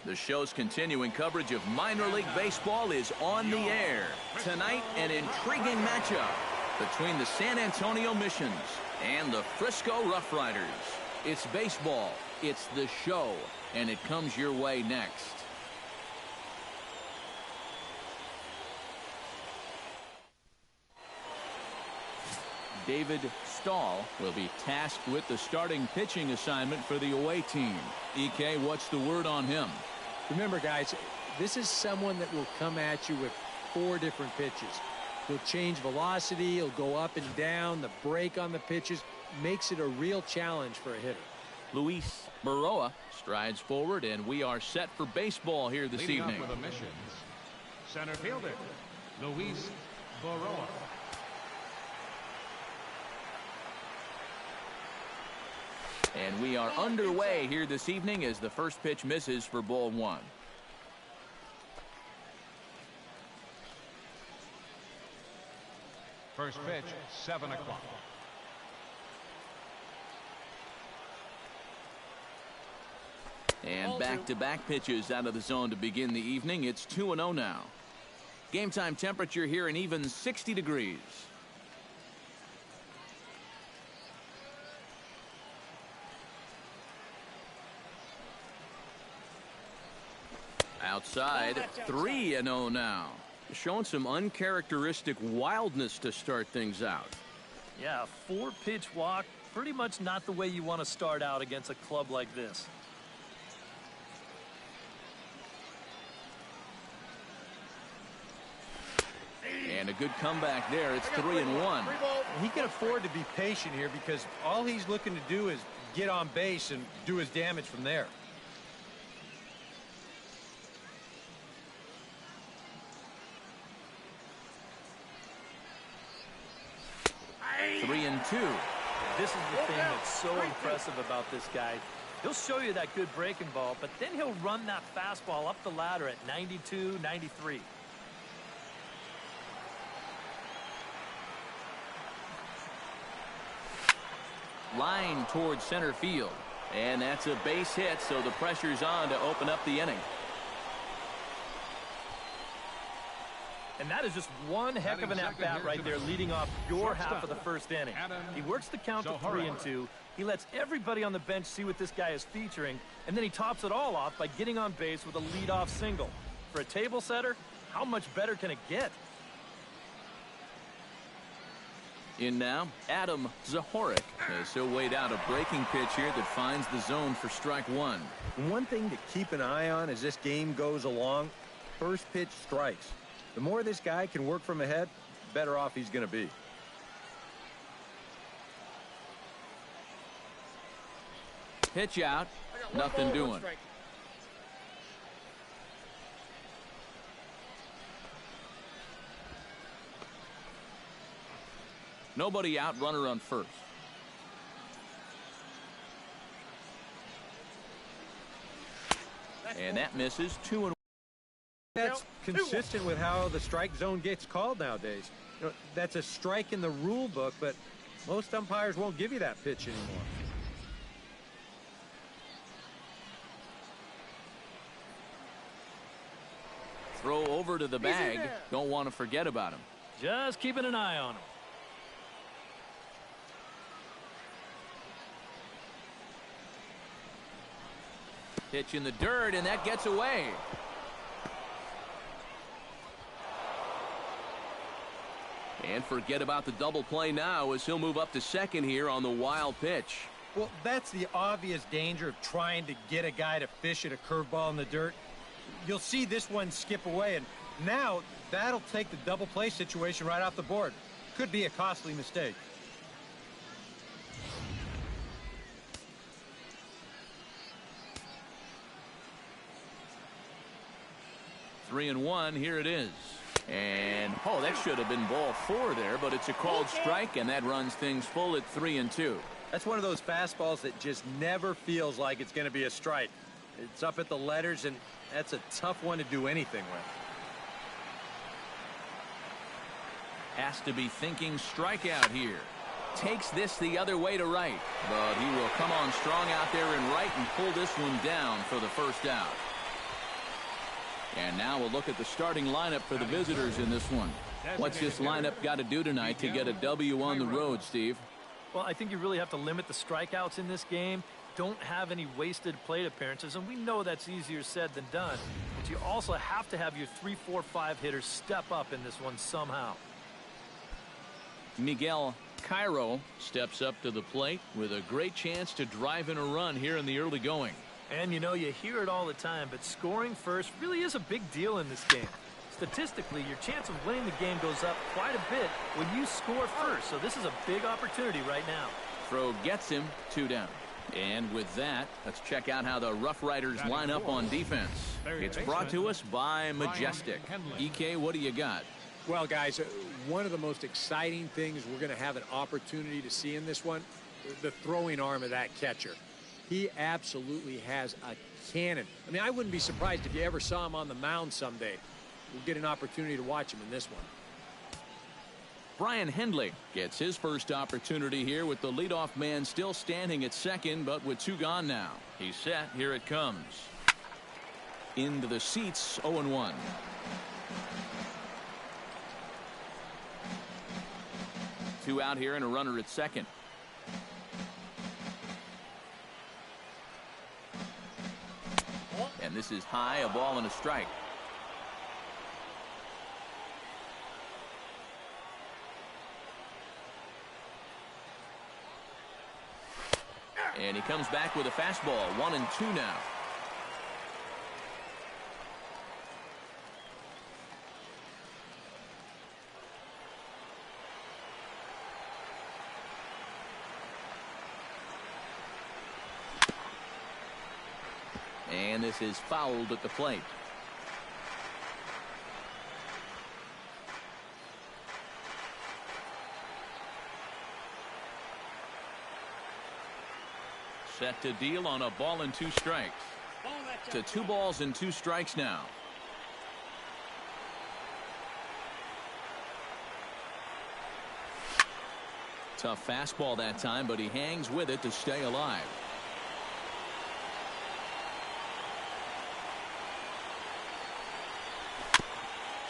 The show's continuing coverage of minor league baseball is on the air. Tonight, an intriguing matchup between the San Antonio Missions and the Frisco RoughRiders. It's baseball, it's the show, and it comes your way next. David Stahl will be tasked with the starting pitching assignment for the away team. EK, what's the word on him? Remember, guys, this is someone that will come at you with 4 different pitches. He'll change velocity, he'll go up and down, the break on the pitches makes it a real challenge for a hitter. Luis Baroa strides forward, and we are set for baseball here this evening. For the Missions, center fielder, Luis Baroa. And we are underway here this evening as the first pitch misses for ball 1. First pitch, 7 o'clock. And back-to-back pitches out of the zone to begin the evening. It's 2-0 now. Game time temperature here an even 60 degrees. Outside, 3-0 now. Showing some uncharacteristic wildness to start things out. Yeah, 4-pitch walk, pretty much not the way you want to start out against a club like this. And a good comeback there. It's 3-1. He can afford to be patient here because all he's looking to do is get on base and do his damage from there. Three and 2. This is the thing that's so impressive about this guy. He'll show you that good breaking ball, but then he'll run that fastball up the ladder at 92, 93. Line towards center field. And that's a base hit, so the pressure's on to open up the inning. And that is just one heck of an at-bat right there, leading off your half of the first inning. He works the count to 3-2. He lets everybody on the bench see what this guy is featuring, and then he tops it all off by getting on base with a leadoff single. For a table setter, how much better can it get? In now, Adam Zahorik has so weighed out a breaking pitch here that finds the zone for strike 1. One thing to keep an eye on as this game goes along, first pitch strikes. The more this guy can work from ahead, the better off he's going to be. Pitch out, nothing doing. Nobody out, runner on first. And that misses. 2-1. That's consistent with how the strike zone gets called nowadays. You know, that's a strike in the rule book, but most umpires won't give you that pitch anymore. Throw over to the bag. Don't want to forget about him. Just keeping an eye on him. Pitch in the dirt, and that gets away. And forget about the double play now as he'll move up to second here on the wild pitch. Well, that's the obvious danger of trying to get a guy to fish at a curveball in the dirt. You'll see this one skip away, and now that'll take the double play situation right off the board. Could be a costly mistake. Three and 1, here it is. And, oh, that should have been ball 4 there, but it's a called strike, and that runs things full at 3 and 2. That's one of those fastballs that just never feels like it's going to be a strike. It's up at the letters, and that's a tough one to do anything with. Has to be thinking strikeout here. Takes this the other way to right, but he will come on strong out there in right and pull this one down for the first out. And now we'll look at the starting lineup for the visitors in this one. What's this lineup got to do tonight to get a W on the road, Steve? Well, I think you really have to limit the strikeouts in this game. Don't have any wasted plate appearances, and we know that's easier said than done. But you also have to have your 3, 4, 5 hitters step up in this one somehow. Miguel Cairo steps up to the plate with a great chance to drive in a run here in the early going. And you know, you hear it all the time, but scoring first really is a big deal in this game. Statistically, your chance of winning the game goes up quite a bit when you score first, so this is a big opportunity right now. Throw gets him, 2 down. And with that, let's check out how the RoughRiders line up on defense. It's brought to us by Majestic. EK, what do you got? Well, guys, one of the most exciting things we're going to have an opportunity to see in this one, the throwing arm of that catcher. He absolutely has a cannon. I mean, I wouldn't be surprised if you ever saw him on the mound someday. We'll get an opportunity to watch him in this one. Brian Hendley gets his first opportunity here with the leadoff man still standing at second, but with 2 gone now. He's set. Here it comes. Into the seats, 0-1. Two out here and a runner at second. And this is high, a ball and a strike. And he comes back with a fastball, 1-2 now. And this is fouled at the plate. Set to deal on a ball and 2 strikes. To 2 balls and 2 strikes now. Tough fastball that time, but he hangs with it to stay alive.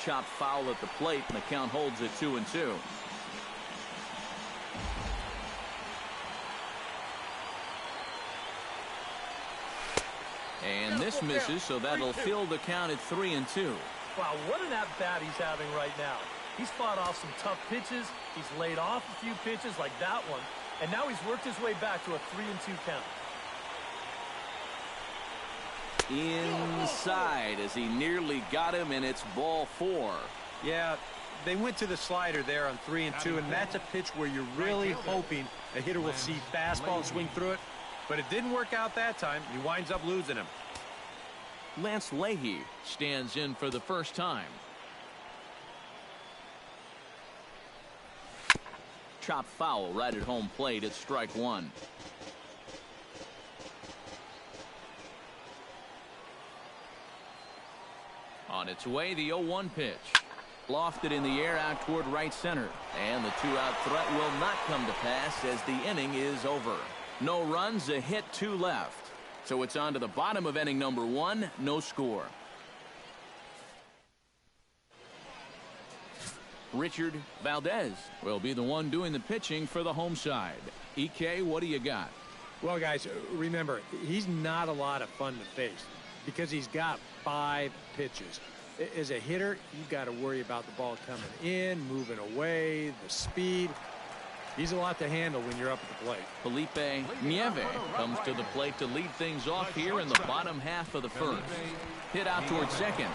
Chopped foul at the plate, and the count holds at 2-2. And this misses, so that'll fill the count at 3-2. Wow, what an at-bat he's having right now. He's fought off some tough pitches. He's laid off a few pitches like that one. And now he's worked his way back to a 3-2 count. Inside as he nearly got him, and it's ball 4. Yeah, they went to the slider there on 3-2, and that's a pitch where you're really hoping a hitter will see fastball and swing through it. But it didn't work out that time. He winds up losing him. Lance Leahy stands in for the first time. Chopped foul right at home plate. It's strike 1. On its way, the 0-1 pitch. Lofted in the air out toward right center. And the 2-out threat will not come to pass as the inning is over. No runs, a hit, 2 left. So it's on to the bottom of inning number 1, no score. Richard Valdez will be the one doing the pitching for the home side. EK, what do you got? Well, guys, remember, he's not a lot of fun to face because he's got 5 pitches. As a hitter, you've got to worry about the ball coming in, moving away, the speed. He's a lot to handle when you're up at the plate. Felipe Nieve comes to the plate to lead things off here in the bottom half of the first. Hit out towards second.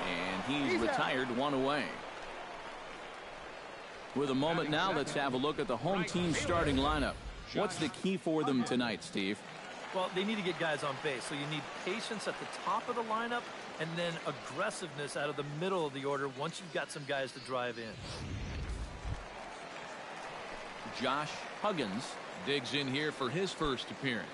And he's retired, 1 away. With a moment now, let's have a look at the home team starting lineup. What's the key for them tonight, Steve? Well, they need to get guys on base, so you need patience at the top of the lineup and then aggressiveness out of the middle of the order once you've got some guys to drive in. Josh Huggins digs in here for his first appearance.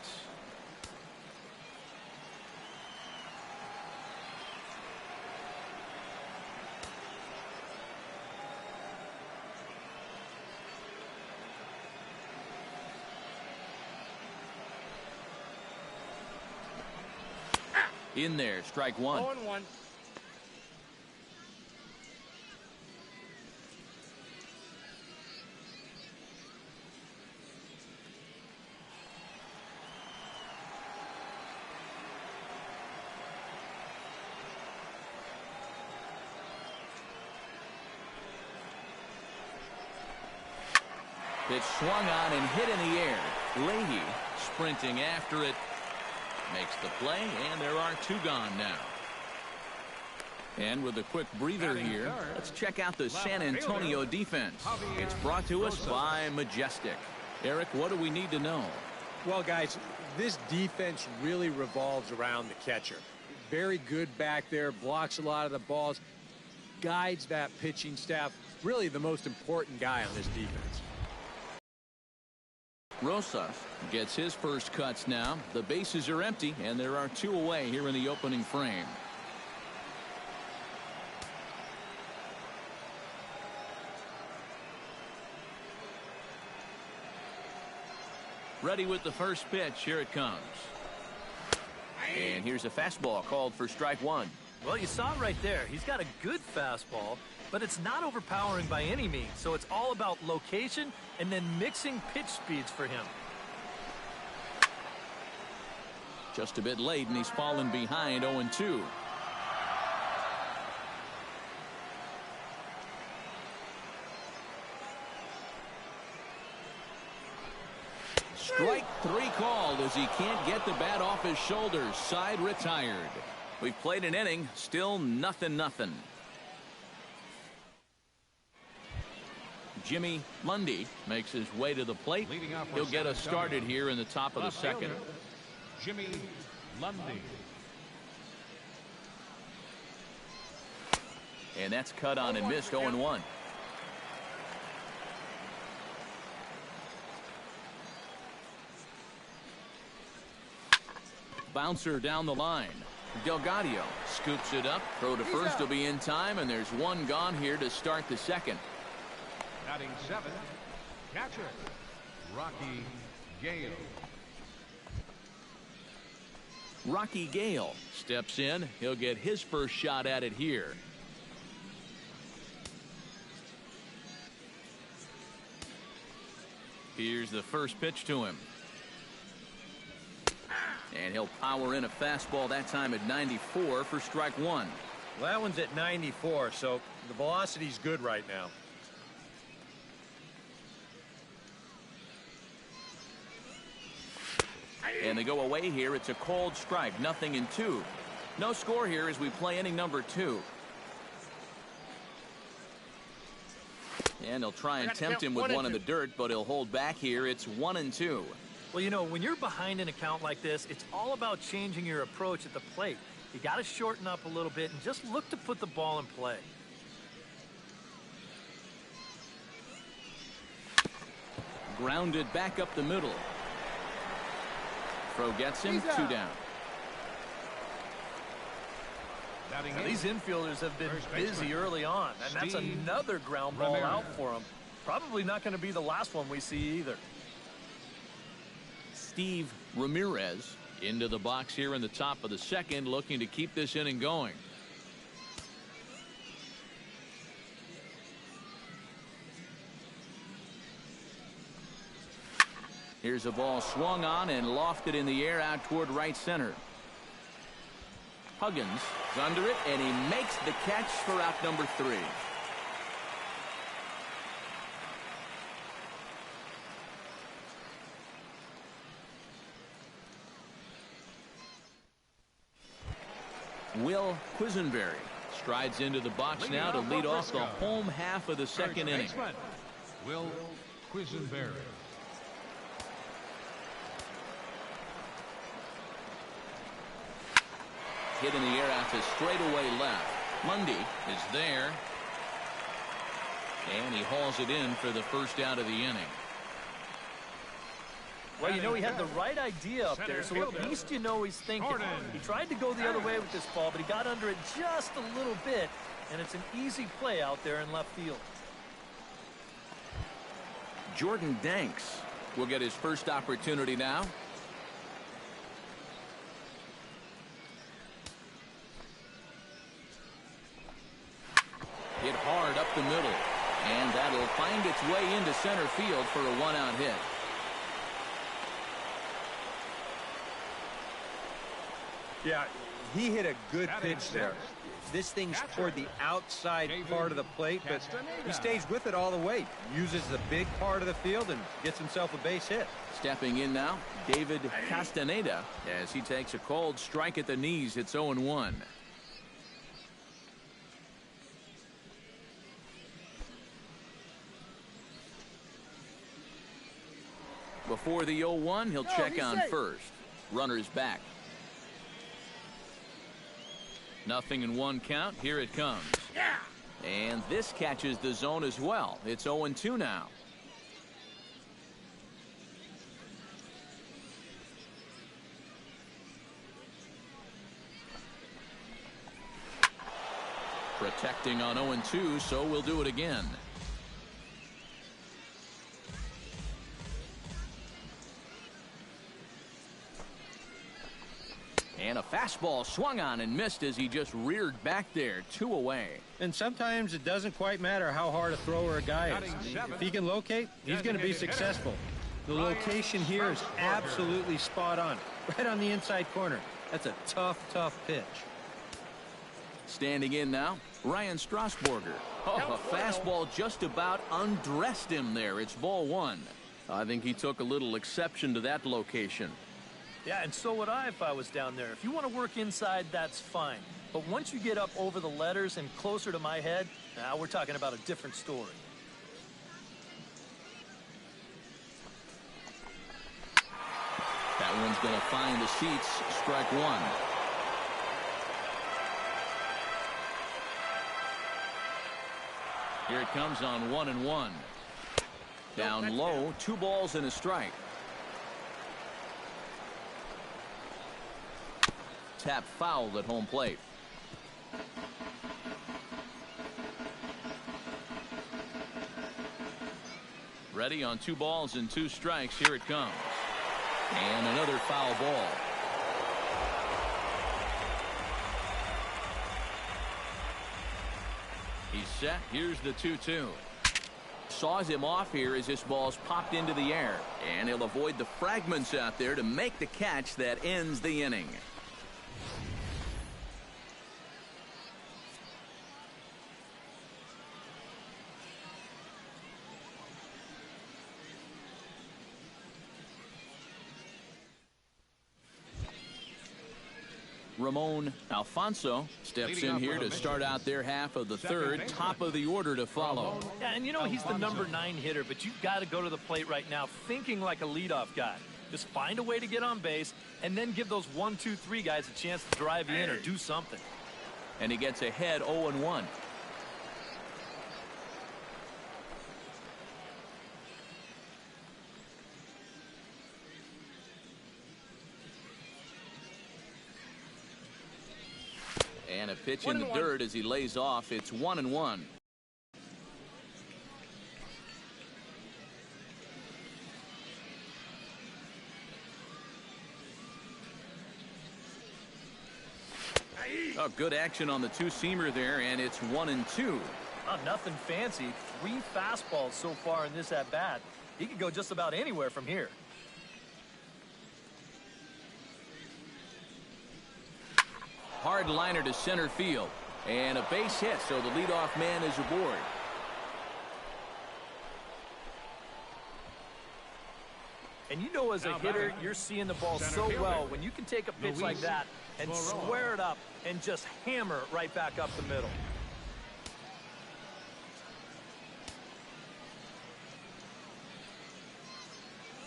In there, strike 1. 0-1. Pitch swung on and hit in the air. Leahy sprinting after it. Makes the play, and there are two gone now. And with a quick breather here, let's check out the San Antonio defense. It's brought to us by Majestic. Eric, what do we need to know? Well, guys, this defense really revolves around the catcher. Very good back there, blocks a lot of the balls, guides that pitching staff. Really the most important guy on this defense. Rosas gets his first cuts now. The bases are empty, and there are two away here in the opening frame. Ready with the first pitch. Here it comes. And here's a fastball called for strike one. Well, you saw it right there. He's got a good fastball, but it's not overpowering by any means. So it's all about location and then mixing pitch speeds for him. Just a bit late, and he's fallen behind 0-2. Strike three called as he can't get the bat off his shoulders. Side retired. We've played an inning, still 0-0. Jimmy Lundy makes his way to the plate. He'll get us started here in the top of the second. Jimmy Lundy. And that's cut on and missed. 0-1. Bouncer down the line. Delgadio scoops it up. Throw to first will be in time, and there's one gone here to start the second. Batting seven, catcher, Rocky Gale. Rocky Gale steps in. He'll get his first shot at it here. Here's the first pitch to him. And he'll power in a fastball, that time at 94 for strike one. Well, that one's at 94, so the velocity's good right now. And they go away here. It's a called strike, 0-2. No score here as we play inning number 2. And he'll try and tempt him with one in the dirt, but he'll hold back here. It's 1-2. Well, you know, when you're behind an account like this, it's all about changing your approach at the plate. You got to shorten up a little bit and just look to put the ball in play. Grounded back up the middle. Throw gets him, 2 down. Now, these infielders have been busy early on, and that's another ground ball out for them. Probably not going to be the last one we see either. Steve Ramirez into the box here in the top of the second, looking to keep this inning going. Here's a ball swung on and lofted in the air out toward right center. Huggins is under it, and he makes the catch for out number 3. Will Quisenberry strides into the box now to lead off the home half of the second inning. Will Quisenberry. Hit in the air out to straightaway left. Mundy is there. And he hauls it in for the first out of the inning. Well, you know, he had the right idea up there, so at least you know he's thinking. He tried to go the other way with this ball, but he got under it just a little bit, and it's an easy play out there in left field. Jordan Danks will get his first opportunity now. Hit hard up the middle, and that'll find its way into center field for a one-out hit. Yeah, He hit a good pitch there. This thing's toward the outside part of the plate, but he stays with it all the way. Uses the big part of the field and gets himself a base hit. Stepping in now, David Castaneda, as he takes a cold strike at the knees. It's 0-1. Before the 0-1, he'll check on first. Runner's back. 0-1 count. Here it comes. And this catches the zone as well. It's 0-2 now. Protecting on 0-2, so we'll do it again. And a fastball swung on and missed as he just reared back there. 2 away. And sometimes it doesn't quite matter how hard a thrower a guy is. If he can locate, he's going to be successful. The location here is absolutely spot on. Right on the inside corner. That's a tough, tough pitch. Standing in now, Ryan Strasburger. Oh, a fastball just about undressed him there. It's ball 1. I think he took a little exception to that location. Yeah, and so would I if I was down there. If you want to work inside, that's fine. But once you get up over the letters and closer to my head, now we're talking about a different story. That one's going to find the seats. Strike 1. Here it comes on 1-1. Down low, 2 balls and a strike. Tap fouled at home plate. Ready on 2 balls and 2 strikes. Here it comes. And another foul ball. He's set. Here's the 2-2. Saws him off here as this ball's popped into the air. And he'll avoid the fragments out there to make the catch that ends the inning. Ramon Alfonso steps in here to start out their half of the third. Top of the order to follow. Yeah, and you know he's the number 9 hitter, but you've got to go to the plate right now thinking like a leadoff guy. Just find a way to get on base and then give those 1, 2, 3 guys a chance to drive you in or do something. And he gets ahead 0-1. And a pitch in the dirt as he lays off. It's 1-1. Oh, good action on the 2-seamer there, and it's 1-2. Oh, nothing fancy. 3 fastballs so far in this at-bat. He could go just about anywhere from here. Hard liner to center field. And a base hit, so the leadoff man is aboard. And you know, as a hitter, you're seeing the ball so well when you can take a pitch like that and square it up and just hammer it right back up the middle.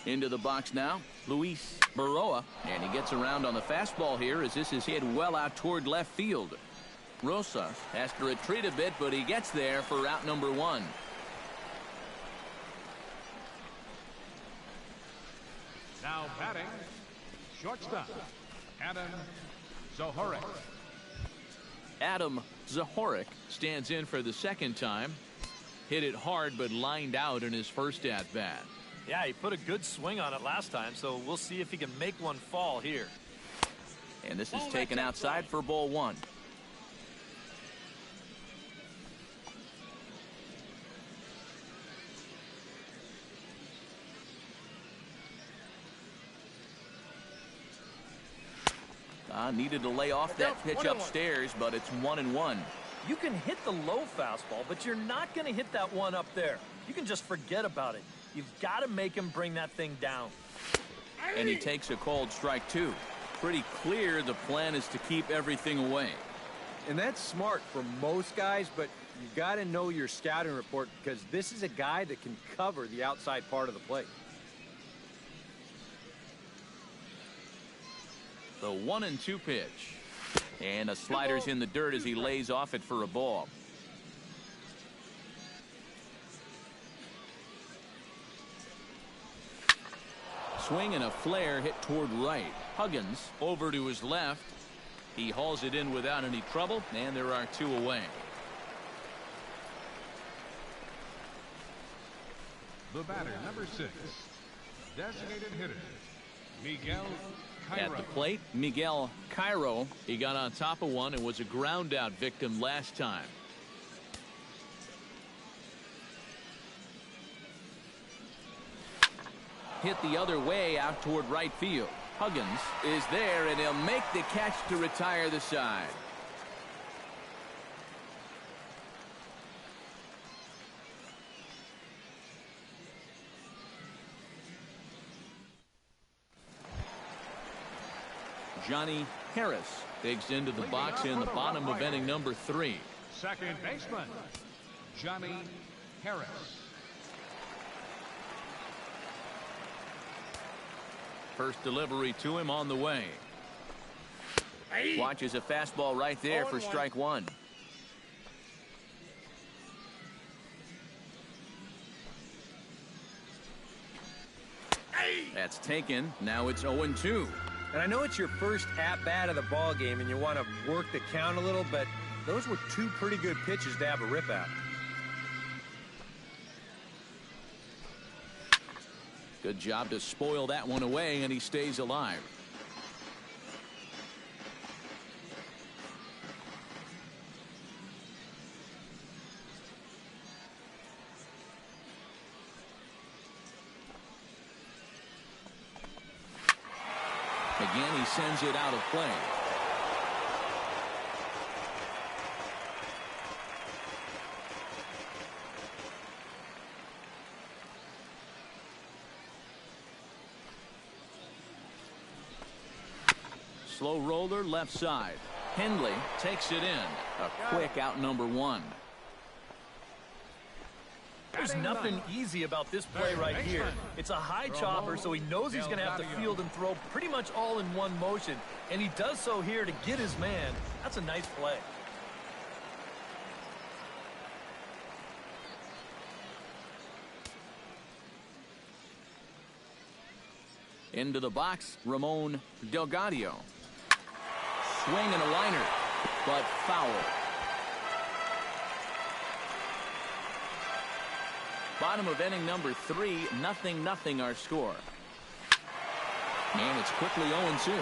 Into the box now, Luis Baroa, and he gets around on the fastball here as this is hit well out toward left field. Rosas has to retreat a bit, but he gets there for out number 1. Now batting, shortstop, Adam Zohorek. Adam Zohorek stands in for the second time. Hit it hard, but lined out in his first at-bat. Yeah, he put a good swing on it last time, so we'll see if he can make one fall here. And this is taken outside for ball 1. Needed to lay off that pitch upstairs, but it's 1-1. You can hit the low fastball, but you're not going to hit that one up there. You can just forget about it. You've got to make him bring that thing down. And he takes a called strike, too. Pretty clear the plan is to keep everything away. And that's smart for most guys, but you got to know your scouting report because this is a guy that can cover the outside part of the plate. The 1-2 pitch. And a slider's in the dirt as he lays off it for a ball. Swing and a flare hit toward right. Huggins over to his left. He hauls it in without any trouble, and there are 2 away. The batter, number 6, designated hitter, Miguel Cairo. At the plate, Miguel Cairo. He got on top of one and was a ground out victim last time. Hit the other way out toward right field. Huggins is there, and he'll make the catch to retire the side. Johnny Harris digs into the box in the bottom of inning number 3. Second baseman, Johnny Harris. First delivery to him on the way. Watches a fastball right there for strike 1. That's taken. Now it's 0-2. And I know it's your first at-bat of the ball game and you want to work the count a little, but those were 2 pretty good pitches to have a rip at. Good job to spoil that one away, and he stays alive. Again, he sends it out of play. Slow roller left side. Hendley takes it in. A quick out number 1. There's nothing easy about this play right here. It's a high chopper, so he knows he's going to have to field and throw pretty much all in one motion. And he does so here to get his man. That's a nice play. Into the box, Ramon Delgado. Swing and a liner, but foul. Bottom of inning number 3, 0-0 our score. And it's quickly 0-2.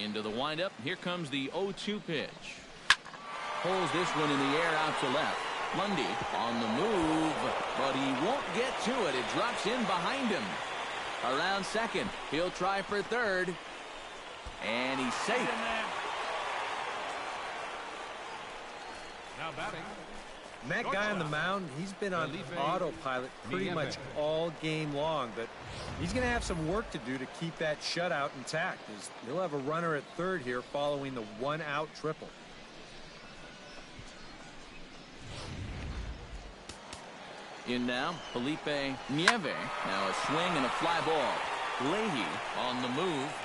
Into the windup. Here comes the 0-2 pitch. Pulls this one in the air out to left. Lundy on the move, but he won't get to it. It drops in behind him. Around second. He'll try for third. And he's safe. Now batting. And that guy on the mound, he's been on autopilot pretty much all game long, but he's going to have some work to do to keep that shutout intact. He'll have a runner at third here following the 1-out triple. In now, Felipe Nieve. Now a swing and a fly ball. Leahy on the move.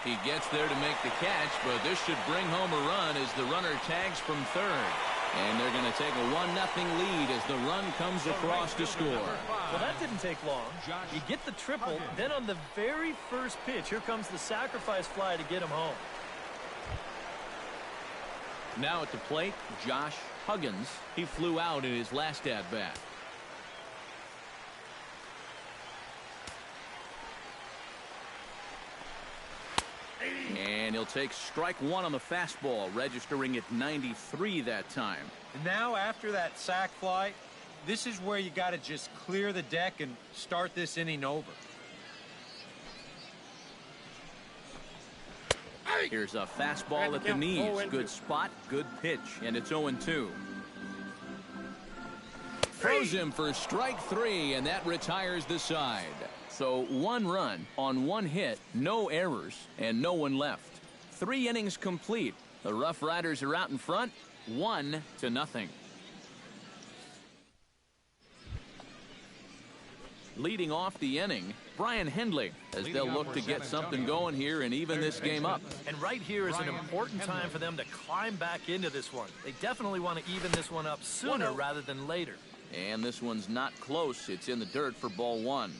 He gets there to make the catch, but this should bring home a run as the runner tags from third. And they're going to take a 1-0 lead as the run comes across to score. Well, that didn't take long. You get the triple, then on the very first pitch, here comes the sacrifice fly to get him home. Now at the plate, Josh Huggins. He flew out in his last at-bat. And he'll take strike 1 on the fastball, registering at 93 that time. And now after that sac fly, this is where you got to just clear the deck and start this inning over. Here's a fastball at the knees. Good spot, good pitch, and it's 0-2. Throws him for strike 3, and that retires the side. So 1 run on 1 hit, no errors, and no one left. 3 innings complete. The RoughRiders are out in front, 1-0. Leading off the inning, Brian Hendley, as they'll look to get something going here and even this game up. And right here is an important time for them to climb back into this one. They definitely want to even this one up sooner rather than later. And this one's not close. It's in the dirt for ball 1.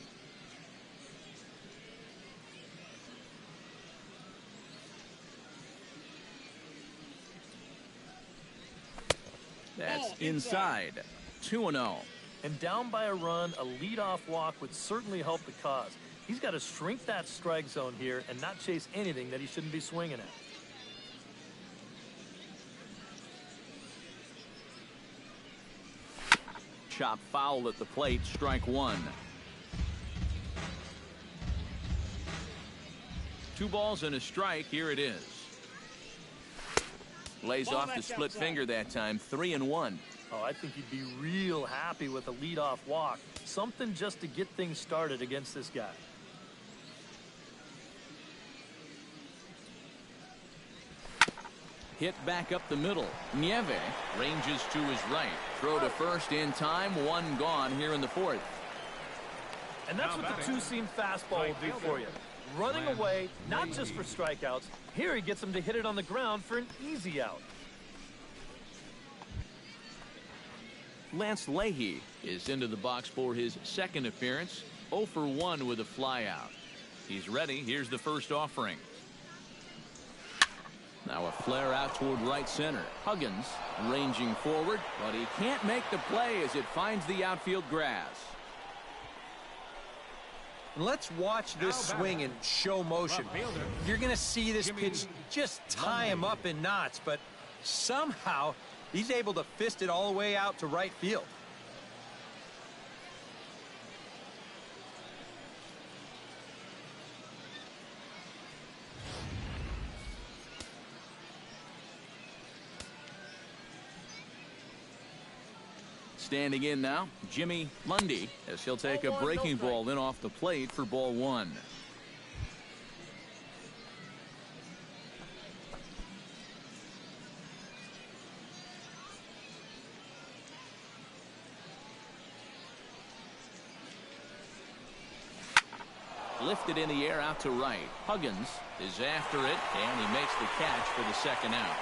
That's inside. 2-0. And down by a run, a leadoff walk would certainly help the cause. He's got to shrink that strike zone here and not chase anything that he shouldn't be swinging at. Chop foul at the plate, strike 1. 2 balls and a strike. Here it is. Lays off the split finger that time. 3-1. Oh, I think he'd be real happy with a leadoff walk. Something just to get things started against this guy. Hit back up the middle. Nieve ranges to his right. Throw to first in time. 1 gone here in the 4th. And that's what the 2-seam fastball will do for you. Running away, not just for strikeouts. Here he gets him to hit it on the ground for an easy out. Lance Leahy is into the box for his 2nd appearance. 0 for 1 with a flyout. He's ready. Here's the first offering. Now a flare out toward right center. Huggins ranging forward, but he can't make the play as it finds the outfield grass. Let's watch this swing in show motion. You're going to see this pitch just tie him up in knots, but somehow he's able to fist it all the way out to right field. Standing in now, Jimmy Lundy, as he'll take a breaking ball in off the plate for ball 1. Lifted in the air out to right. Huggins is after it, and he makes the catch for the 2nd out.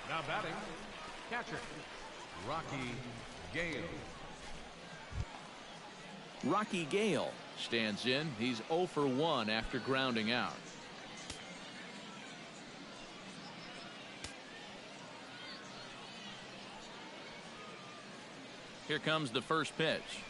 Now batting, catcher, Rocky Gale. Rocky Gale stands in. He's 0 for 1 after grounding out. Here comes the first pitch.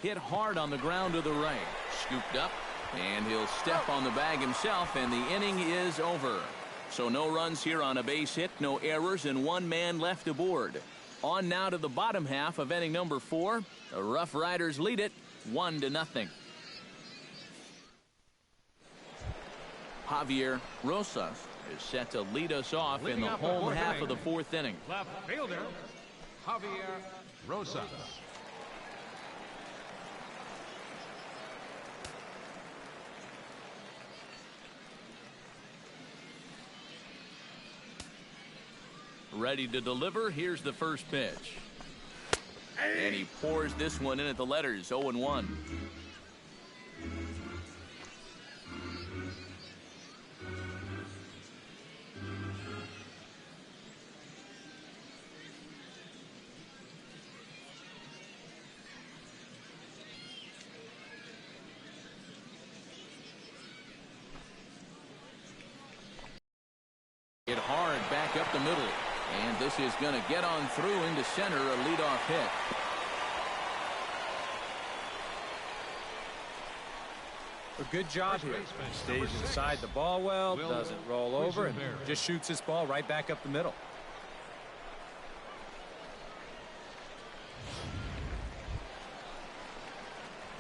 Hit hard on the ground to the right. Scooped up, and he'll step on the bag himself, and the inning is over. So no runs here on a base hit, no errors, and 1 man left aboard. On now to the bottom half of inning number 4. The RoughRiders lead it 1-0. Javier Rosas is set to lead us off in the home half of the 4th inning. Left fielder, Javier Rosas. Ready to deliver. Here's the first pitch. And he pours this one in at the letters. 0-1. Hit hard back up the middle. And this is going to get on through into center, a leadoff hit. A good job here. Stays inside the ball well, doesn't roll over, and just shoots this ball right back up the middle.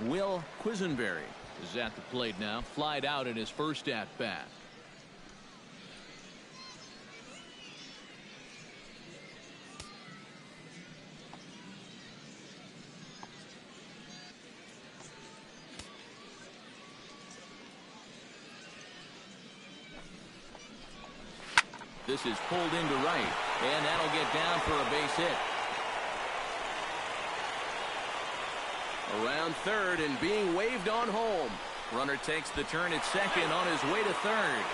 Will Quisenberry is at the plate now, flied out in his first at-bat. This is pulled into right, and that'll get down for a base hit. Around third and being waved on home. Runner takes the turn at second on his way to third.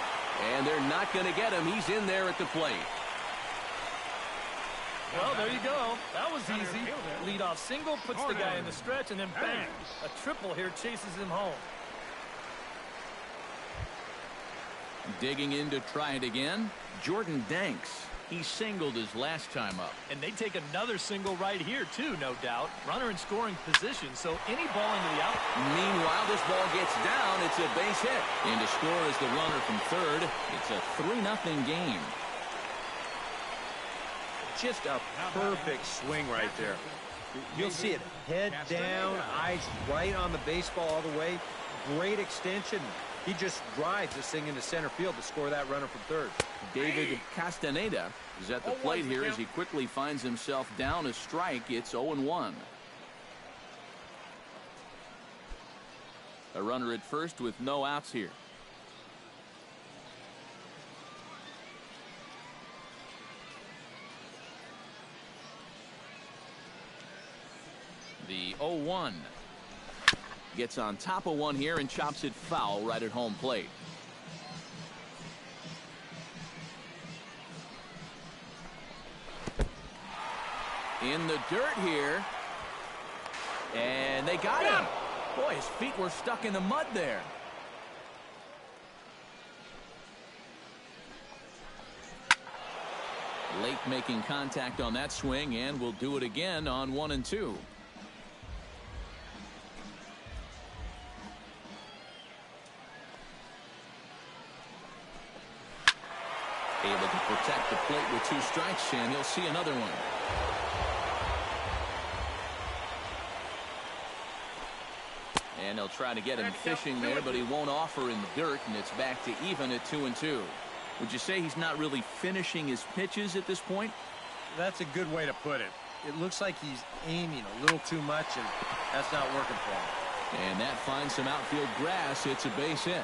And they're not going to get him. He's in there at the plate. Well, there you go. That was easy. Leadoff single puts the guy in the stretch, and then bang. A triple here chases him home. Digging in to try it again, Jordan Danks. He singled his last time up. And they take another single right here, too, no doubt. Runner in scoring position, so any ball into the out. Meanwhile, this ball gets down. It's a base hit. And to score is the runner from third. It's a 3-0 game. Just a perfect swing right there. You'll see it head down, eyes right on the baseball all the way. Great extension. He just drives this thing into center field to score that runner from third. David Castaneda is at the plate here as he quickly finds himself down a strike. It's 0-1. A runner at first with no outs here. The 0-1. Gets on top of one here and chops it foul right at home plate. In the dirt here. And they got him. Boy, his feet were stuck in the mud there. Late making contact on that swing, and will do it again on 1 and 2. Able to protect the plate with 2 strikes, and he'll see another one. And they'll try to get him fishing there, but he won't offer in the dirt, and it's back to even at 2 and 2. Would you say he's not really finishing his pitches at this point? That's a good way to put it. It looks like he's aiming a little too much, and that's not working for him. And that finds some outfield grass. It's a base hit.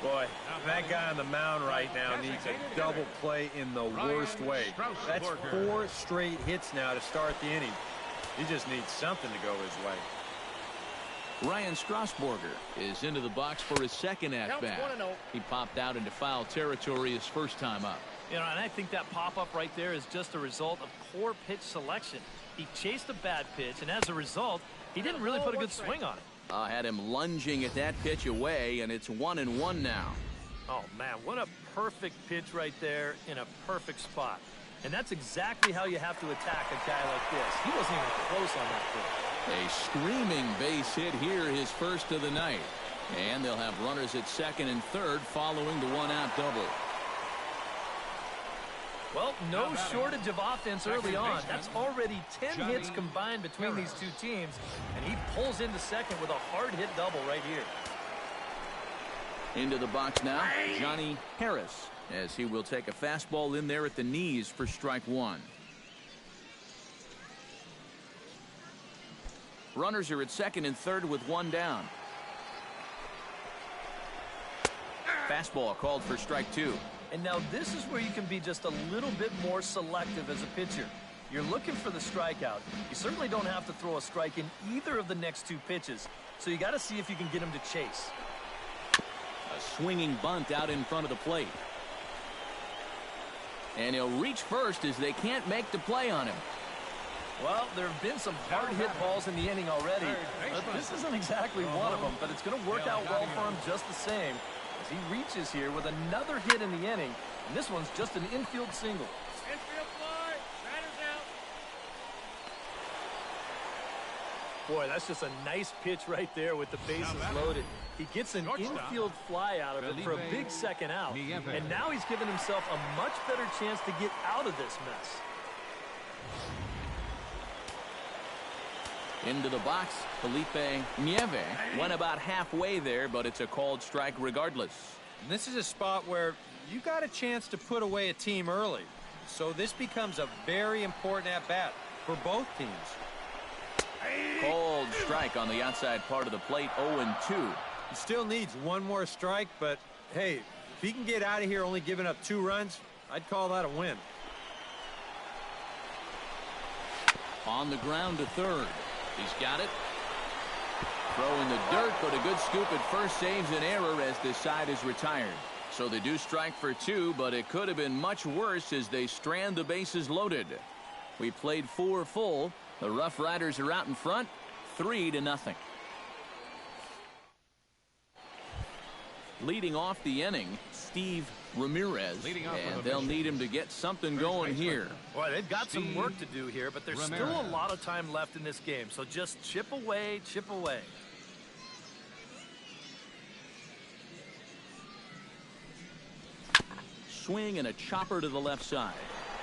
Boy, that guy on the mound right now needs a double play in the worst way. That's 4 straight hits now to start the inning. He just needs something to go his way. Ryan Strasburger is into the box for his second at-bat. He popped out into foul territory his first time up. You know, and I think that pop-up right there is just a result of poor pitch selection. He chased a bad pitch, and as a result, he didn't really put a good swing on it. Had him lunging at that pitch away, and it's 1-1 now. Oh, man, what a perfect pitch right there in a perfect spot. And that's exactly how you have to attack a guy like this. He wasn't even close on that pitch. A screaming base hit here, his first of the night. And they'll have runners at second and third following the 1-out double. Well, no shortage of offense early on. That's already 10 hits combined between these two teams. And he pulls into second with a hard-hit double right here. Into the box now, Johnny Harris, as he will take a fastball in there at the knees for strike 1. Runners are at second and third with 1 down. Fastball called for strike 2. And now this is where you can be just a little bit more selective as a pitcher. You're looking for the strikeout. You certainly don't have to throw a strike in either of the next 2 pitches. So you got to see if you can get him to chase. A swinging bunt out in front of the plate. And he'll reach first as they can't make the play on him. Well, there have been some hard-hit balls in the inning already. But this isn't exactly one of them, but it's going to work out well for him just the same. As he reaches here with another hit in the inning, and this one's just an infield single. Infield fly, batter's out. Boy, that's just a nice pitch right there with the bases loaded. He gets an infield fly out of it for a big second out, and now he's given himself a much better chance to get out of this mess. Into the box, Felipe Nieve went about halfway there, but it's a called strike regardless. And this is a spot where you got a chance to put away a team early. So this becomes a very important at-bat for both teams. Called strike on the outside part of the plate, 0-2. He still needs one more strike, but hey, if he can get out of here only giving up 2 runs, I'd call that a win. On the ground to third. He's got it. Throw in the dirt, but a good scoop at first saves an error as this side is retired. So they do strike for 2, but it could have been much worse as they strand the bases loaded. We played 4 full. The RoughRiders are out in front, 3-0. Leading off the inning, Steve Ramirez, and they'll need him to get something going here. Boy, they've got some work to do here, but there's still a lot of time left in this game, so just chip away, chip away. Swing and a chopper to the left side.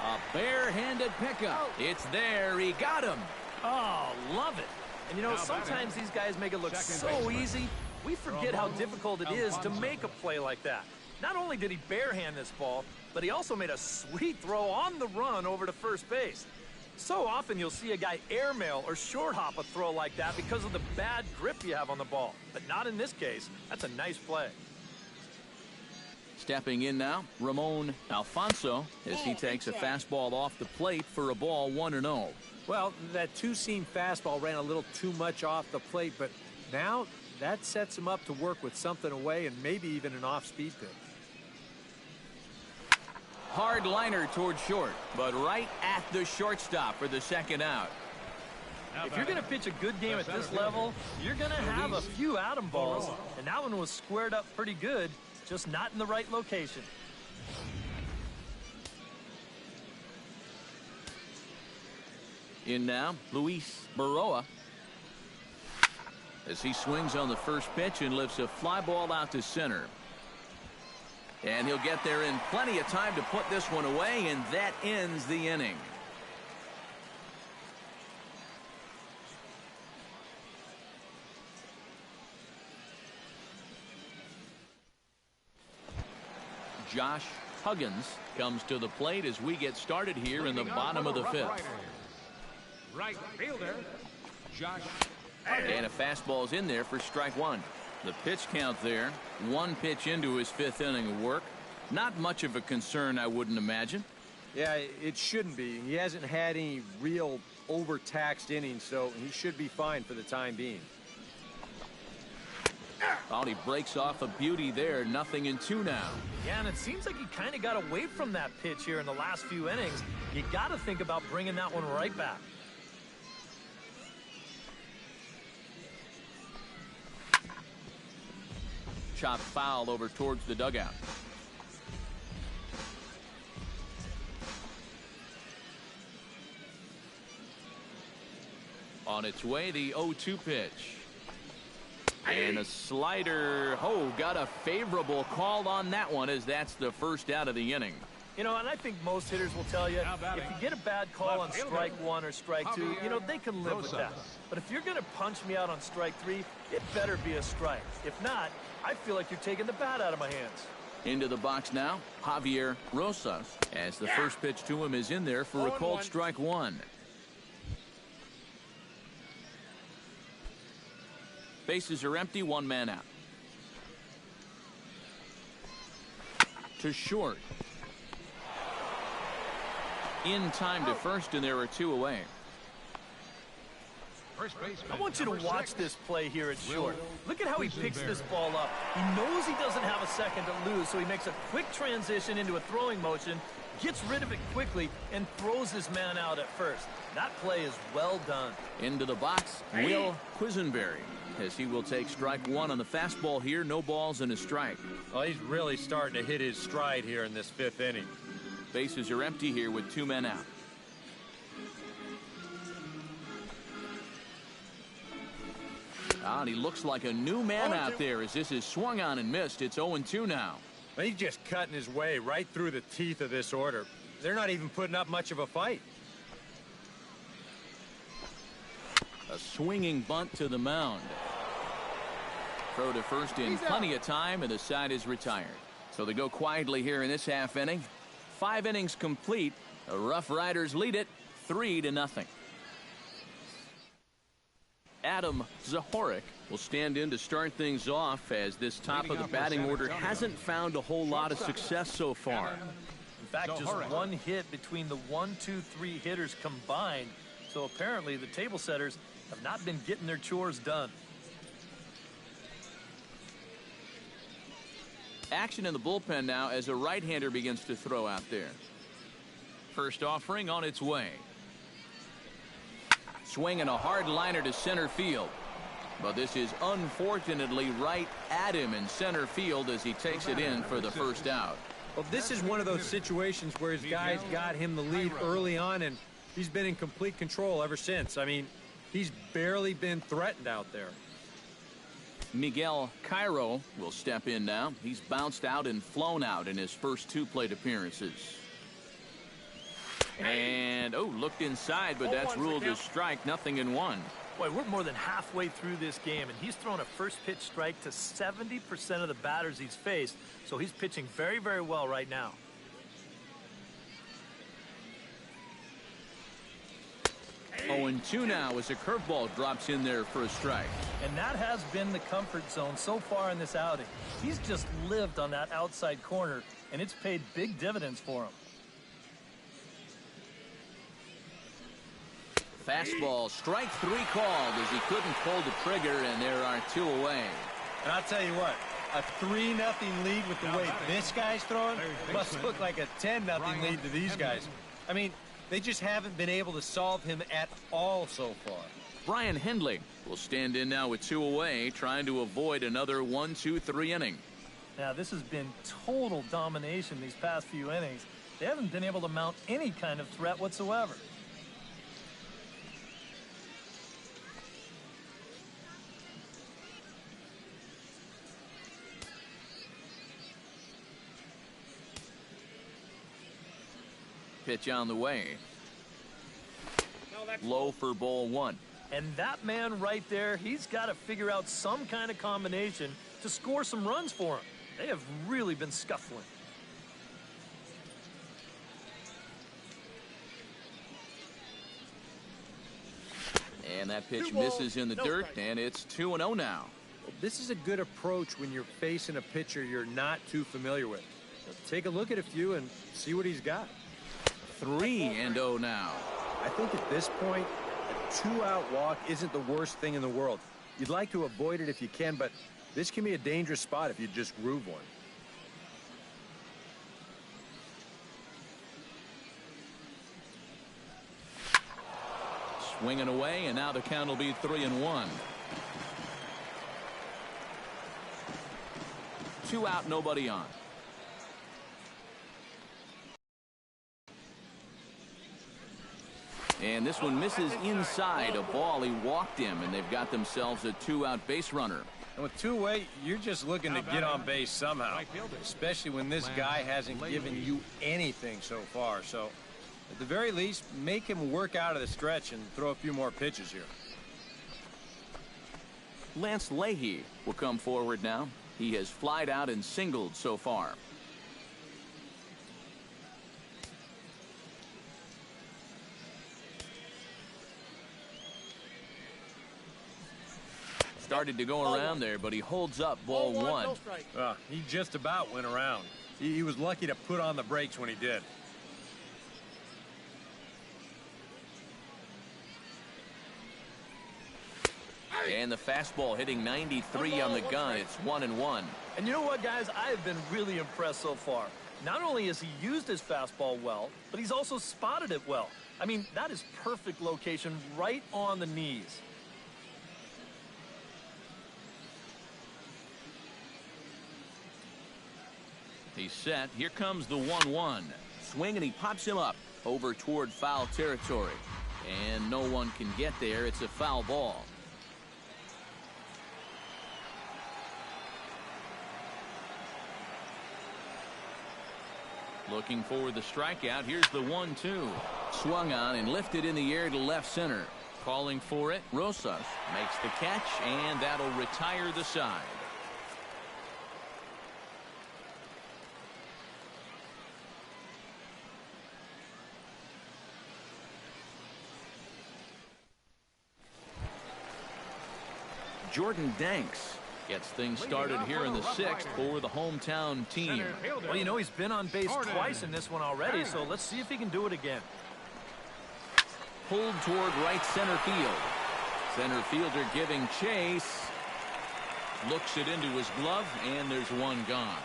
A barehanded pickup. It's there. He got him. Oh, love it. And you know, sometimes these guys make it look so easy. We forget how difficult it is to make a play like that. Not only did he barehand this ball, but he also made a sweet throw on the run over to first base. So often you'll see a guy airmail or short hop a throw like that because of the bad grip you have on the ball. But not in this case. That's a nice play. Stepping in now, Ramon Alfonso, as he takes a fastball off the plate for a ball 1-0. Well, that two-seam fastball ran a little too much off the plate, but now that sets him up to work with something away and maybe even an off-speed pitch. Hard liner toward short, but right at the shortstop for the second out. If you're going to pitch a good game at this level, you're going to have a few atom balls, and that one was squared up pretty good, just not in the right location. In now, Luis Baroa, as he swings on the first pitch and lifts a fly ball out to center. And he'll get there in plenty of time to put this one away, and that ends the inning. Josh Huggins comes to the plate as we get started here in the bottom of the 5th. Right fielder, Josh. And a fastball's in there for strike 1. The pitch count there, 1 pitch into his 5th inning of work. Not much of a concern, I wouldn't imagine. Yeah, it shouldn't be. He hasn't had any real overtaxed innings, so he should be fine for the time being. Oh, he breaks off a beauty there. 0-2 now. Yeah, and it seems like he kind of got away from that pitch here in the last few innings. You got to think about bringing that one right back. Chopped foul over towards the dugout. On its way, the 0-2 pitch. And a slider. Oh, got a favorable call on that one, as that's the first out of the inning. You know, and I think most hitters will tell you, if you get a bad call on strike 1 or strike 2, you know, they can live with that. But if you're going to punch me out on strike 3, it better be a strike. If not, I feel like you're taking the bat out of my hands. Into the box now, Javier Rosas, as the first pitch to him is in there for a called strike 1. Bases are empty, 1 man out. To short. In time to first, and there are 2 away. I want you to watch this play here at short. Look at how he picks this ball up. He knows he doesn't have a second to lose, so he makes a quick transition into a throwing motion, gets rid of it quickly, and throws his man out at first. That play is well done. Into the box, Will Quisenberry, as he will take strike 1 on the fastball here. No balls and a strike. Well, he's really starting to hit his stride here in this 5th inning. Bases are empty here with 2 men out. And he looks like a new man out there as this is swung on and missed. It's 0-2 now. Well, he's just cutting his way right through the teeth of this order. They're not even putting up much of a fight. A swinging bunt to the mound. Throw to first in plenty of time, and the side is retired. So they go quietly here in this half inning. 5 innings complete. The RoughRiders lead it 3-0. Adam Zahorik will stand in to start things off, as this top of the batting order hasn't found a whole lot of success so far. In fact, just one hit between the 1, 2, 3 hitters combined. So apparently the table setters have not been getting their chores done. Action in the bullpen now as a right-hander begins to throw out there. First offering on its way. Swinging a hard liner to center field. But this is unfortunately right at him in center field as he takes it in for the first out. Well, this is one of those situations where his guys got him the lead early on, and he's been in complete control ever since. I mean, he's barely been threatened out there. Miguel Cairo will step in now. He's bounced out and flown out in his first 2 plate appearances. And, looked inside, but that's ruled a strike, 0-1. Boy, we're more than halfway through this game, and he's thrown a first pitch strike to 70% of the batters he's faced, so he's pitching very, very well right now. Oh, and 2 now as a curveball drops in there for a strike. And that has been the comfort zone so far in this outing. He's just lived on that outside corner, and it's paid big dividends for him. Fastball, strike 3 called as he couldn't pull the trigger, and there are 2 away. And I'll tell you what, a 3-0 lead with the way this guy's throwing must look like a 10-0 lead to these guys. I mean, they just haven't been able to solve him at all so far. Brian Hindley will stand in now with 2 away, trying to avoid another 1, 2, 3 inning. Now, this has been total domination these past few innings. They haven't been able to mount any kind of threat whatsoever. Pitch on the way. Low for ball 1. And that man right there, he's got to figure out some kind of combination to score some runs for him. They have really been scuffling. And that pitch misses in the dirt, and it's 2-0 now. Well, this is a good approach when you're facing a pitcher you're not too familiar with. So take a look at a few and see what he's got. 3-0 now. I think at this point, a 2-out walk isn't the worst thing in the world. You'd like to avoid it if you can, but this can be a dangerous spot if you just groove one. Swinging away, and now the count will be 3-1. 2 out, nobody on. And this one misses inside a ball. He walked him, and they've got themselves a 2-out base runner. And with 2 away, you're just looking to get on base somehow, especially when this guy hasn't given you anything so far. So, at the very least, make him work out of the stretch and throw a few more pitches here. Lance Leahy will come forward now. He has flied out and singled so far. Started to go around there, but he holds up ball 1. He just about went around. He was lucky to put on the brakes when he did. And the fastball hitting 93 on the gun. It's 1-1. And you know what, guys? I have been really impressed so far. Not only has he used his fastball well, but he's also spotted it well. I mean, that is perfect location right on the knees. He's set. Here comes the 1-1. Swing, and he pops him up over toward foul territory. And no one can get there. It's a foul ball. Looking for the strikeout. Here's the 1-2. Swung on and lifted in the air to left center. Calling for it. Rosas makes the catch, and that'll retire the side. Jordan Danks gets things started here in the 6th for the hometown team. Well, you know, he's been on base twice in this one already, so let's see if he can do it again. Pulled toward right center field. Center fielder giving chase. Looks it into his glove, and there's one gone.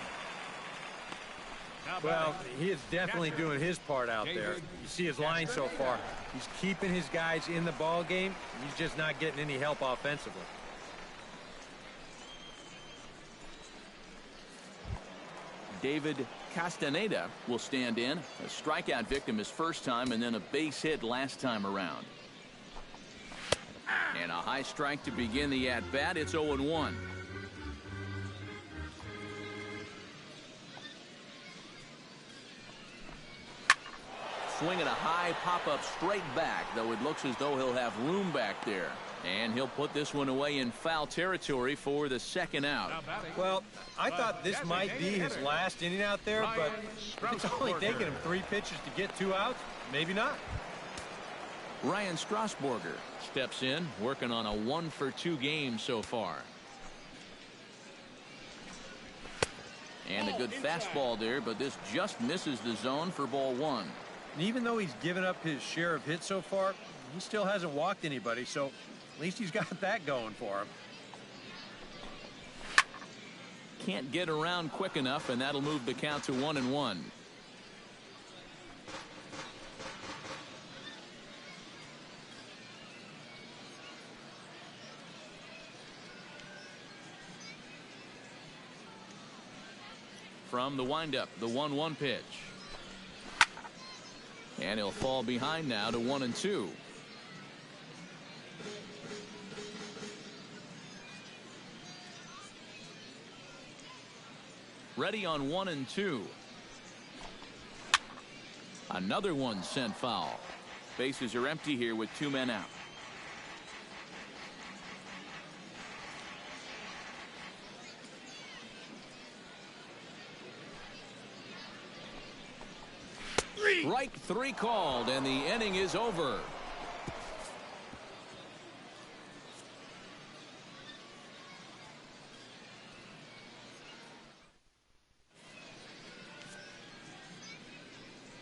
Well, he is definitely doing his part out there. You see his line so far. He's keeping his guys in the ball game. He's just not getting any help offensively. David Castaneda will stand in. A strikeout victim his first time, and then a base hit last time around. And a high strike to begin the at-bat. It's 0-1. Swinging a high pop-up straight back, though it looks as though he'll have room back there. And he'll put this one away in foul territory for the second out. Well, I thought this might be his last inning out there, but it's only taken him 3 pitches to get 2 outs. Maybe not. Ryan Strasburger steps in, working on a 1-for-2 game so far. And a good fastball there, but this just misses the zone for ball 1. And even though he's given up his share of hits so far, he still hasn't walked anybody, so at least he's got that going for him. Can't get around quick enough, and that'll move the count to 1-1. From the windup, the 1-1 pitch. And he'll fall behind now to 1-2. Ready on 1-2. Another one sent foul. Bases are empty here with 2 men out. Strike 3 called, and the inning is over.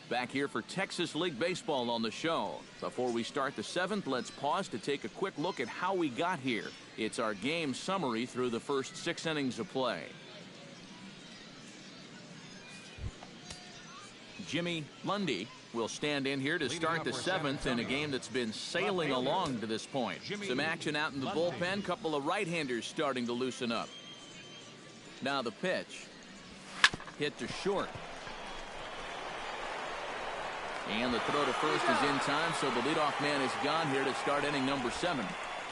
Back here for Texas League Baseball on the show. Before we start the 7th, let's pause to take a quick look at how we got here. It's our game summary through the first 6 innings of play. Jimmy Lundy will stand in here to start the 7th in a game that's been sailing along to this point. Some action out in the bullpen. Couple of right-handers starting to loosen up. Now the pitch. Hit to short. And the throw to first is in time, so the leadoff man is gone here to start inning number 7.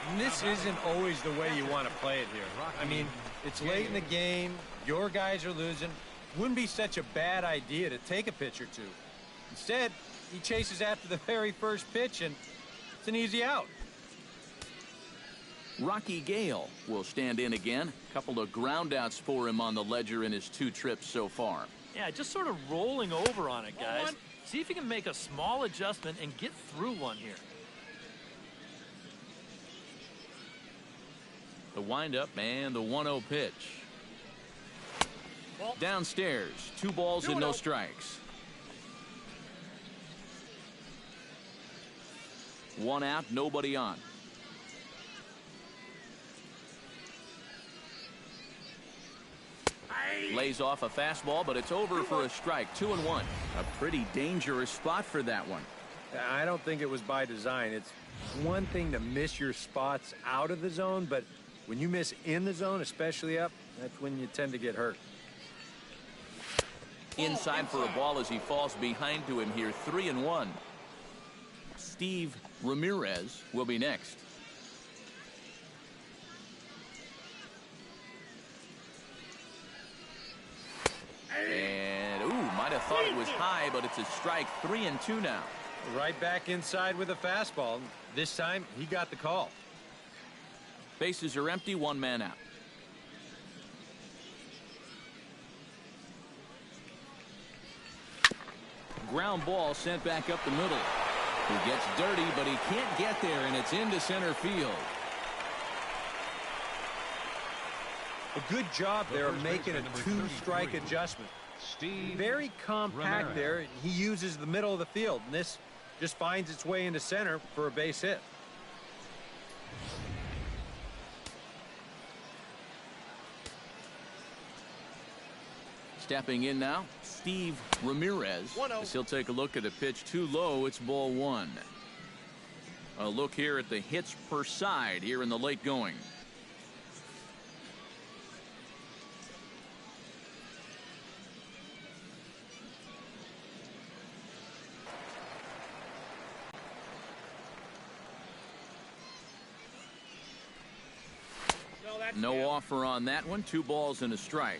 And this isn't always the way you want to play it here. I mean, it's late in the game. Your guys are losing. Wouldn't be such a bad idea to take a pitch or 2. Instead, he chases after the very first pitch, and it's an easy out. Rocky Gale will stand in again. Couple of groundouts for him on the ledger in his 2 trips so far. Yeah, just sort of rolling over on it, guys. See if you can make a small adjustment and get through one here. The windup and the 1-0 pitch. Downstairs, 2 balls and no strikes. 1 out, nobody on. Lays off a fastball, but it's over for a strike. 2-1. A pretty dangerous spot for that one. I don't think it was by design. It's one thing to miss your spots out of the zone, but when you miss in the zone, especially up, that's when you tend to get hurt. Inside for a ball as he falls behind to him here. 3-1. Steve Ramirez will be next. And, might have thought it was high, but it's a strike. 3-2 now. Right back inside with a fastball. This time, he got the call. Bases are empty, one man out. Ground ball sent back up the middle. He gets dirty, but he can't get there, and it's into center field. A good job there of making a two-strike adjustment. Very compact there, and he uses the middle of the field, and this just finds its way into center for a base hit. Stepping in now, Steve Ramirez, as he'll take a look at a pitch too low. It's ball one. A look here at the hits per side here in the late going. No offer on that one. 2 balls and a strike.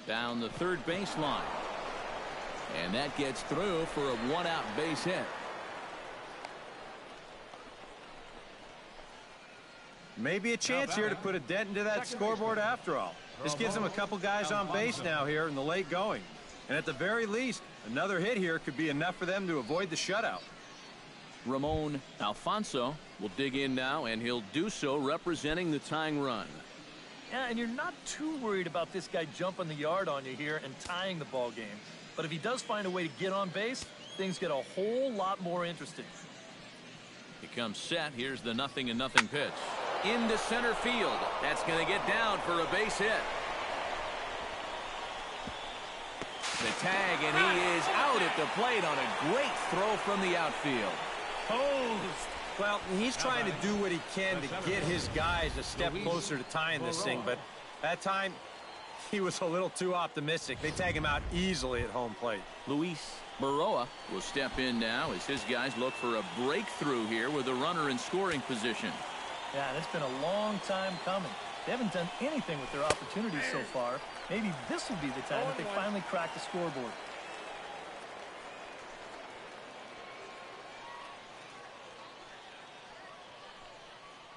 Down the third baseline. And that gets through for a 1-out base hit. Maybe a chance here to put a dent into that scoreboard after all. This gives them a couple guys on base now here in the late going. And at the very least, another hit here could be enough for them to avoid the shutout. Ramon Alfonso will dig in now, and he'll do so representing the tying run. Yeah, and you're not too worried about this guy jumping the yard on you here and tying the ball game. But if he does find a way to get on base, things get a whole lot more interesting. He comes set. Here's the 0-0 pitch. Into center field. That's going to get down for a base hit. The tag, and he is out at the plate on a great throw from the outfield. Posed. Well, he's trying to do what he can to get his guys a step closer to tying this thing, but that time he was a little too optimistic. They tag him out easily at home plate. Luis Baroa will step in now as his guys look for a breakthrough here with a runner in scoring position. Yeah, and it's been a long time coming. They haven't done anything with their opportunities so far. Maybe this will be the time that they finally crack the scoreboard.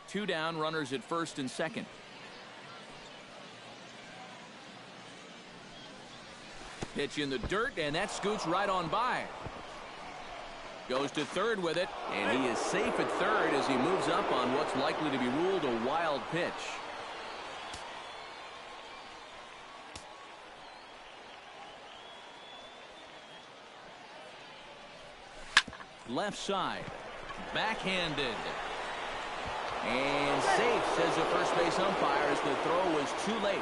Two down, runners at first and second. Pitch in the dirt, and that scoots right on by. Goes to third with it, and he is safe at third as he moves up on what's likely to be ruled a wild pitch. Left side, backhanded. And safe, says the first base umpire, as the throw was too late.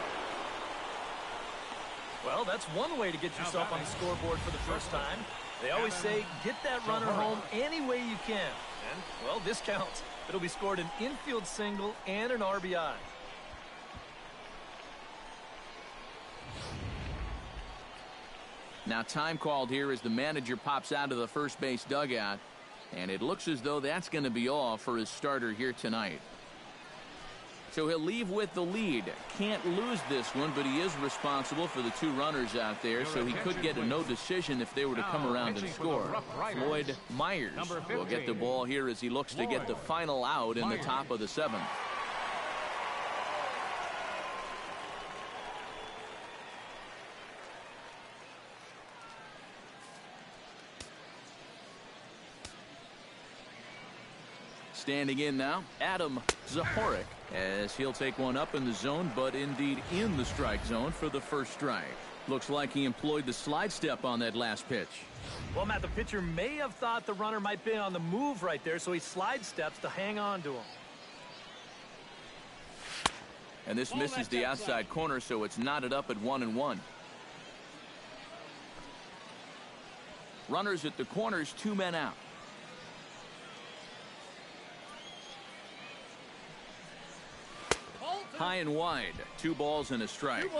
Well, that's one way to get yourself on the scoreboard for the first time. They always say, get that runner home any way you can. And, well, this counts. It'll be scored an infield single and an RBI. Now time called here as the manager pops out of the first base dugout. And it looks as though that's going to be all for his starter here tonight. So he'll leave with the lead. Can't lose this one, but he is responsible for the 2 runners out there, so he could get a no decision if they were to come around and score. Floyd Myers will get the ball here as he looks to get the final out in the top of the 7th. Standing in now, Adam Zahorik, as he'll take one up in the zone, but indeed in the strike zone for the first strike. Looks like he employed the slide step on that last pitch. Well, Matt, the pitcher may have thought the runner might be on the move right there, so he slide steps to hang on to him. And this misses the outside corner, so it's knotted up at 1-1. Runners at the corners, 2 men out. High and wide, 2 balls and a strike.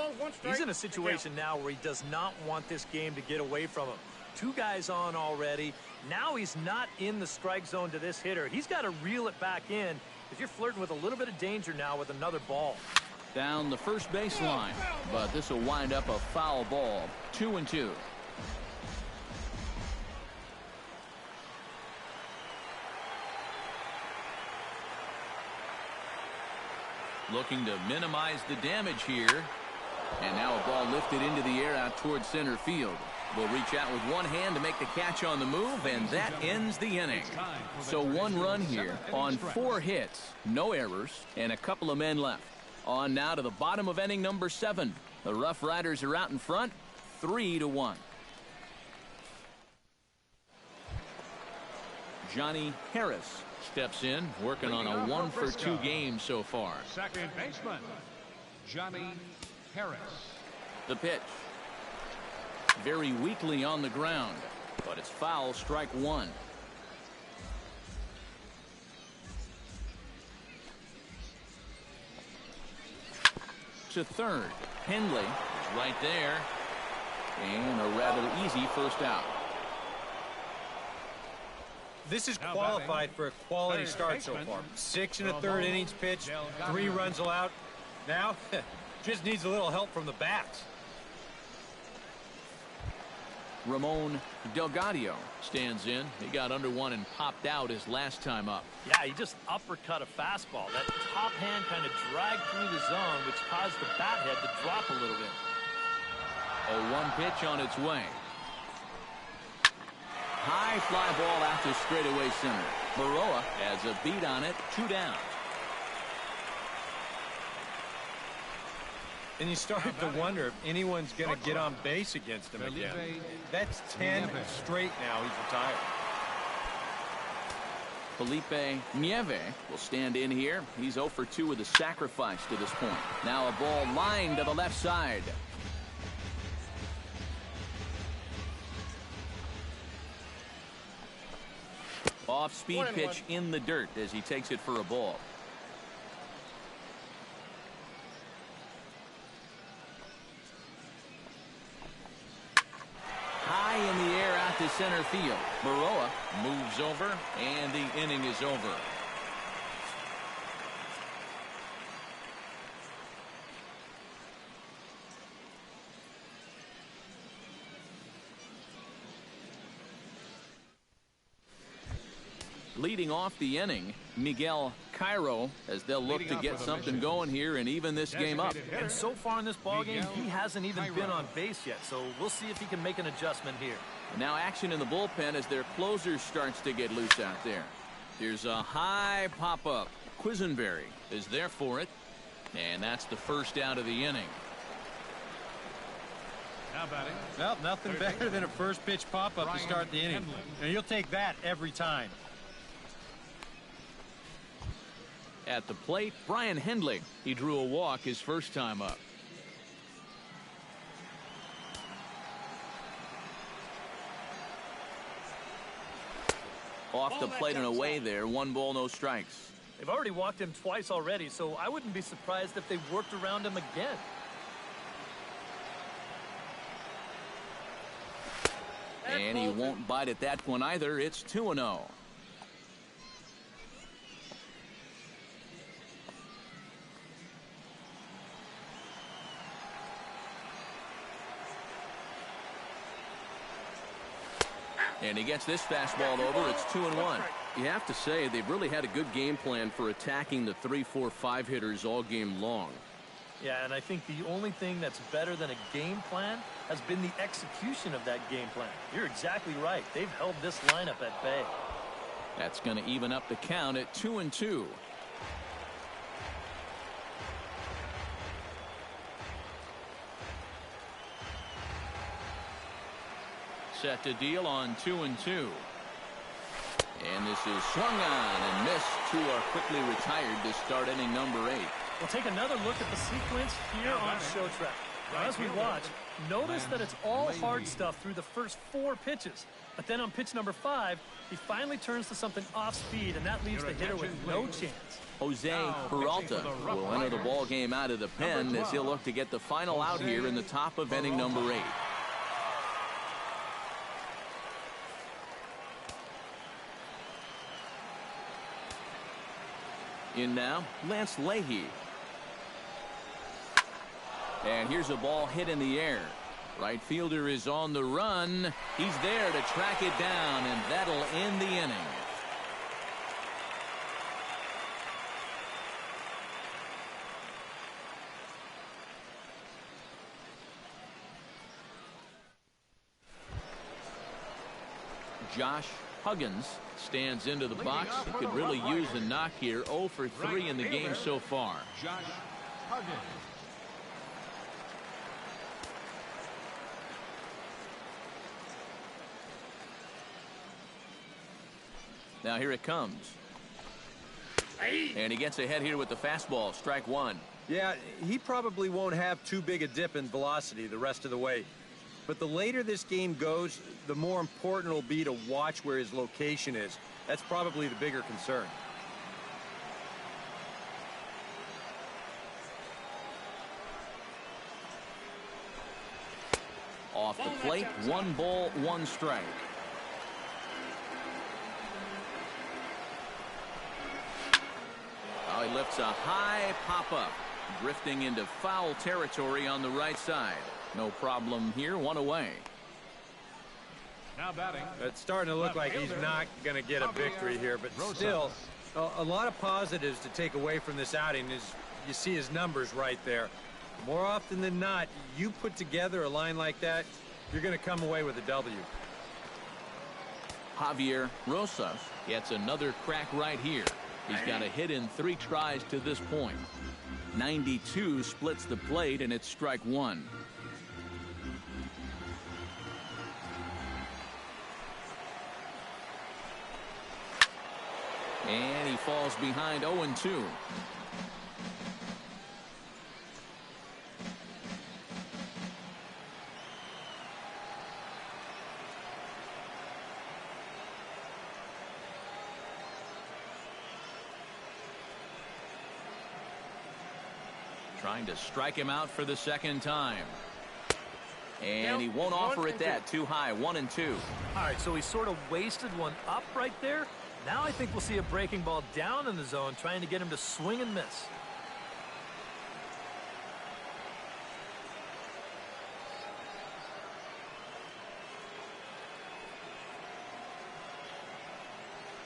He's in a situation now where he does not want this game to get away from him. 2 guys on already. Now he's not in the strike zone to this hitter. He's got to reel it back in if you're flirting with a little bit of danger now with another ball. Down the first baseline, but this will wind up a foul ball. 2-2. Looking to minimize the damage here. And now a ball lifted into the air out towards center field. Will reach out with one hand to make the catch on the move, and that ends the inning. So 1 run here on 4 hits, no errors, and a couple of men left. On now to the bottom of inning number 7. The RoughRiders are out in front, 3-1. Johnny Harris steps in, working on a 1-for-2 game so far. Second baseman, Johnny Harris. The pitch. Very weakly on the ground, but it's foul, strike 1. To third. Hendley is right there. And a rather easy first out. This is qualified for a quality start so far. 6 1/3 innings pitched, 3 runs allowed. Now, just needs a little help from the bats. Ramon Delgado stands in. He got under one and popped out his last time up. Yeah, he just uppercut a fastball. That top hand kind of dragged through the zone, which caused the bat head to drop a little bit. A 1 pitch on its way. High fly ball out to straightaway center. Baroa has a beat on it, 2 down. And you start to wonder if anyone's going to get on base against him again. That's 10 straight now. He's retired. Felipe Nieve will stand in here. He's 0 for 2 with a sacrifice to this point. Now a ball lined to the left side. Off-speed pitch in the dirt as he takes it for a ball. High in the air out to center field. Baroa moves over, and the inning is over. Leading off the inning, Miguel Cairo, as they'll look to get something going here and even this game up. And so far in this ballgame, he hasn't even been on base yet, so we'll see if he can make an adjustment here. Now action in the bullpen as their closer starts to get loose out there. Here's a high pop-up. Quisenberry is there for it, and that's the first out of the inning. Now batting. Well, nothing better than a first pitch pop-up to start the inning. And you'll take that every time. At the plate, Brian Hendley. He drew a walk his first time up. Off the plate and away there. 1 ball, no strikes. They've already walked him twice already, so I wouldn't be surprised if they worked around him again. And he won't bite at that one either. It's 2-0. And he gets this fastball over. It's 2-1. You have to say they've really had a good game plan for attacking the 3, 4, 5 hitters all game long. Yeah, and I think the only thing that's better than a game plan has been the execution of that game plan. You're exactly right. They've held this lineup at bay. That's going to even up the count at 2-2. Set to deal on 2-2. And this is swung on and missed. 2 are quickly retired to start inning number 8. We'll take another look at the sequence here on Show Track. Now, as we watch, notice that it's all hard stuff through the first 4 pitches. But then on pitch number 5, he finally turns to something off speed, and that leaves the hitter with no chance. Jose Peralta will enter the ball game out of the pen as he'll look to get the final out here in the top of inning number 8. In now, Lance Leahy. And here's a ball hit in the air. Right fielder is on the run. He's there to track it down, and that'll end the inning. Josh Huggins stands into the box. He could really use a knock here. 0 for 3 in the game so far. Josh Huggins. Now here it comes. And he gets ahead here with the fastball. Strike one. Yeah, he probably won't have too big a dip in velocity the rest of the way. But the later this game goes, the more important it'll be to watch where his location is. That's probably the bigger concern. Off the plate, 1 ball, 1 strike. Oh, he lifts a high pop-up, drifting into foul territory on the right side. No problem here, 1 away. Now batting. It's starting to look like he's not going to get a victory here, but still, a lot of positives to take away from this outing is you see his numbers right there. More often than not, you put together a line like that, you're going to come away with a W. Javier Rosas gets another crack right here. He's got a hit in 3 tries to this point. 92 splits the plate, and it's strike 1. And he falls behind 0-2. Trying to strike him out for the second time. And he won't offer it that. Too high. 1-2. All right, so he sort of wasted one up right there. Now I think we'll see a breaking ball down in the zone, trying to get him to swing and miss.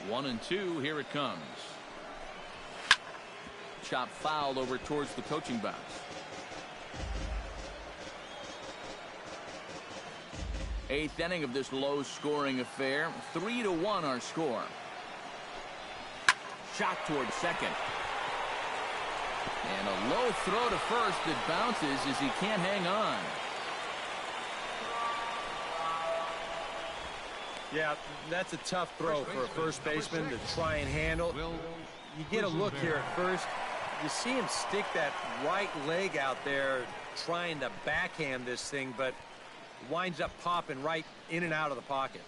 One and two. Here it comes. Chop foul over towards the coaching box. Eighth inning of this low-scoring affair. 3-1 our score. Shot towards second. And a low throw to first that bounces as he can't hang on. Yeah, that's a tough throw for a first baseman to try and handle. You get a look here at first. You see him stick that right leg out there trying to backhand this thing, but winds up popping right in and out of the pocket.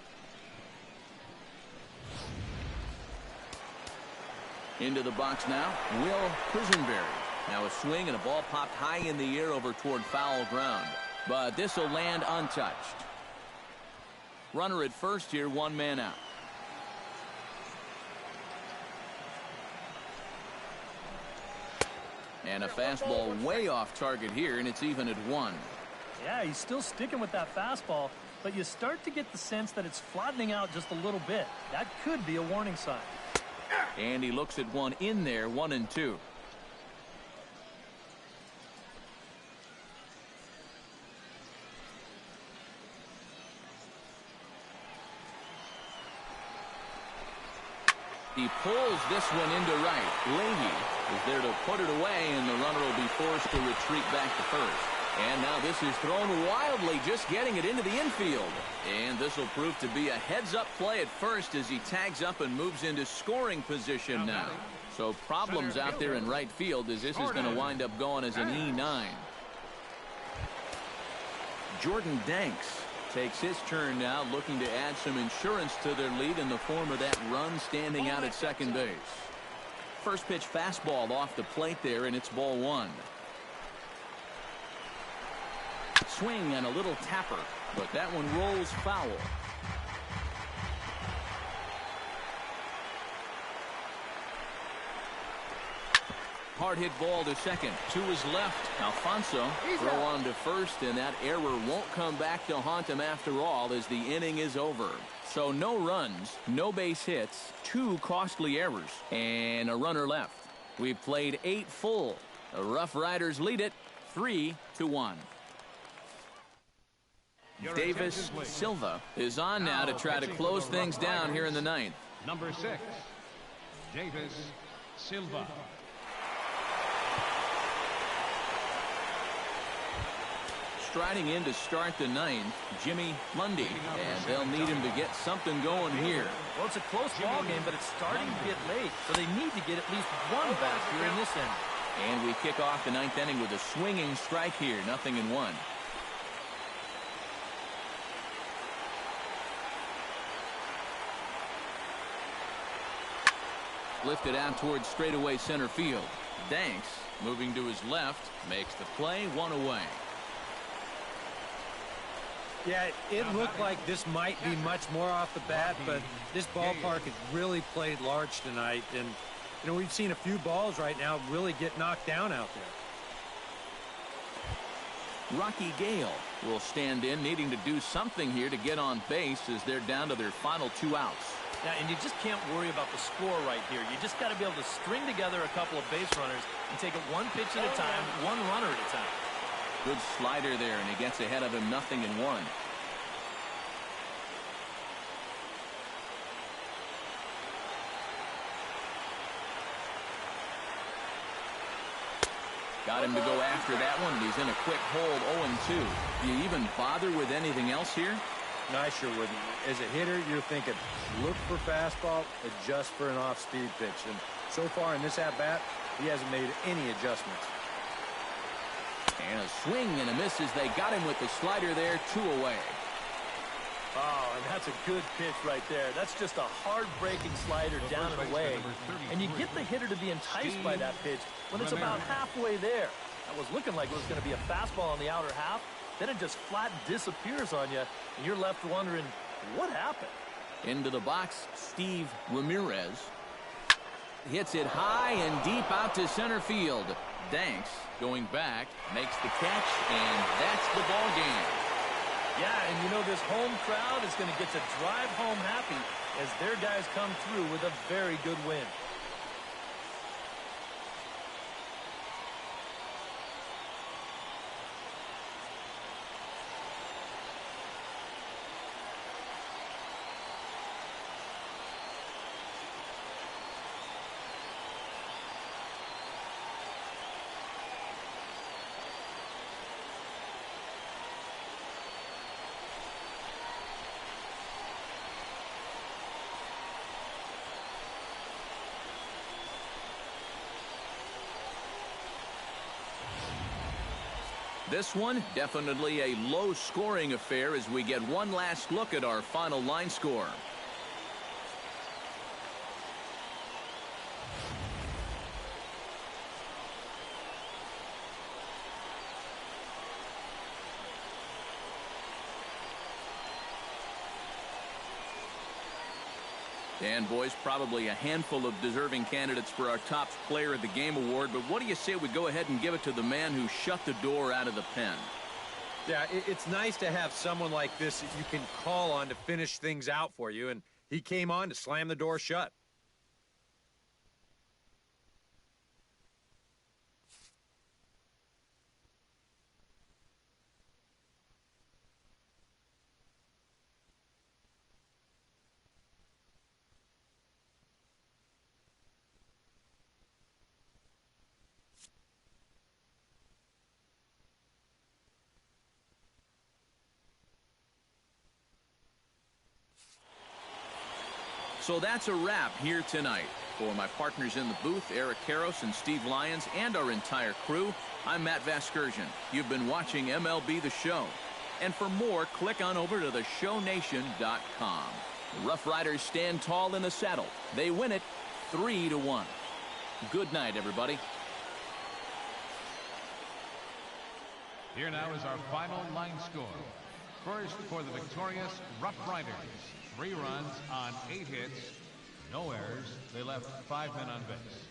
Into the box now, Will Quisenberry. Now a swing and a ball popped high in the air over toward foul ground. But this will land untouched. Runner at first here, 1 man out. And a fastball way off target here, and it's even at 1. Yeah, he's still sticking with that fastball, but you start to get the sense that it's flattening out just a little bit. That could be a warning sign. And he looks at one in there, 1-2. He pulls this one into right. Leahy is there to put it away, and the runner will be forced to retreat back to first. And now this is thrown wildly, just getting it into the infield. And this will prove to be a heads-up play at first as he tags up and moves into scoring position now. So problems out there in right field as this is going to wind up going as an E9. Jordan Danks takes his turn now, looking to add some insurance to their lead in the form of that run standing out at second base. First pitch fastball off the plate there, and it's ball 1. Swing and a little tapper, but that one rolls foul. Hard hit ball to second. To his left. Alfonso throw on to first, and that error won't come back to haunt him after all as the inning is over. So no runs, no base hits, 2 costly errors, and a runner left. We've played 8 full. The RoughRiders lead it 3-1. Davis Silva is on now to try to close things down here in the 9th. Number 6, Davis Silva. Striding in to start the 9th, Jimmy Lundy, and they'll need him to get something going here. Well, it's a close ball game, but it's starting to get late, so they need to get at least one back here in this inning. And we kick off the 9th inning with a swinging strike here, 0-1. Lifted out towards straightaway center field. Danks, moving to his left, makes the play, 1 away. Yeah, it looked like this might be much more off the bat, but this ballpark has really played large tonight. And, you know, we've seen a few balls right now really get knocked down out there. Rocky Gale will stand in, needing to do something here to get on base as they're down to their final 2 outs. Yeah, and you just can't worry about the score right here. You just got to be able to string together a couple of base runners and take it 1 pitch at a time, 1 runner at a time. Good slider there, and he gets ahead of him, 0-1. Got him to go after that one, and he's in a quick hold, 0-2. Do you even bother with anything else here? No, I sure wouldn't. As a hitter, you're thinking, look for fastball, adjust for an off-speed pitch. And so far in this at-bat, he hasn't made any adjustments. And a swing and a miss as they got him with the slider there, 2 away. Oh, and that's a good pitch right there. That's just a hard-breaking slider down and away. And you get the hitter to be enticed by that pitch when it's about halfway there. That was looking like it was going to be a fastball on the outer half. Then it just flat disappears on you, and you're left wondering, what happened? Into the box, Steve Ramirez. Hits it high and deep out to center field. Danks going back, makes the catch, and that's the ball game. Yeah, and you know this home crowd is going to get to drive home happy as their guys come through with a very good win. This one, definitely a low-scoring affair as we get one last look at our final line score. And, boys, probably a handful of deserving candidates for our top player of the game award. But what do you say we go ahead and give it to the man who shut the door out of the pen? Yeah, it's nice to have someone like this that you can call on to finish things out for you. And he came on to slam the door shut. So that's a wrap here tonight. For my partners in the booth, Eric Karros and Steve Lyons, and our entire crew, I'm Matt Vasgersian. You've been watching MLB The Show. And for more, click on over to theshownation.com. The RoughRiders stand tall in the saddle. They win it 3-1. Good night, everybody. Here now is our final line score. First, for the victorious RoughRiders. 3 runs on 8 hits, no errors. They left 5 men on base.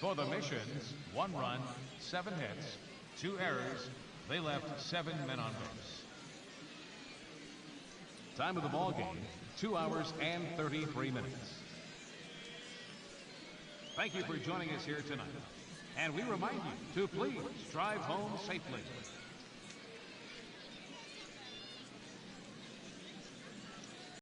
For the Missions, 1 run, 7 hits, 2 errors. They left 7 men on base. Time of the ball game, 2 hours and 33 minutes. Thank you for joining us here tonight. And we remind you to please drive home safely.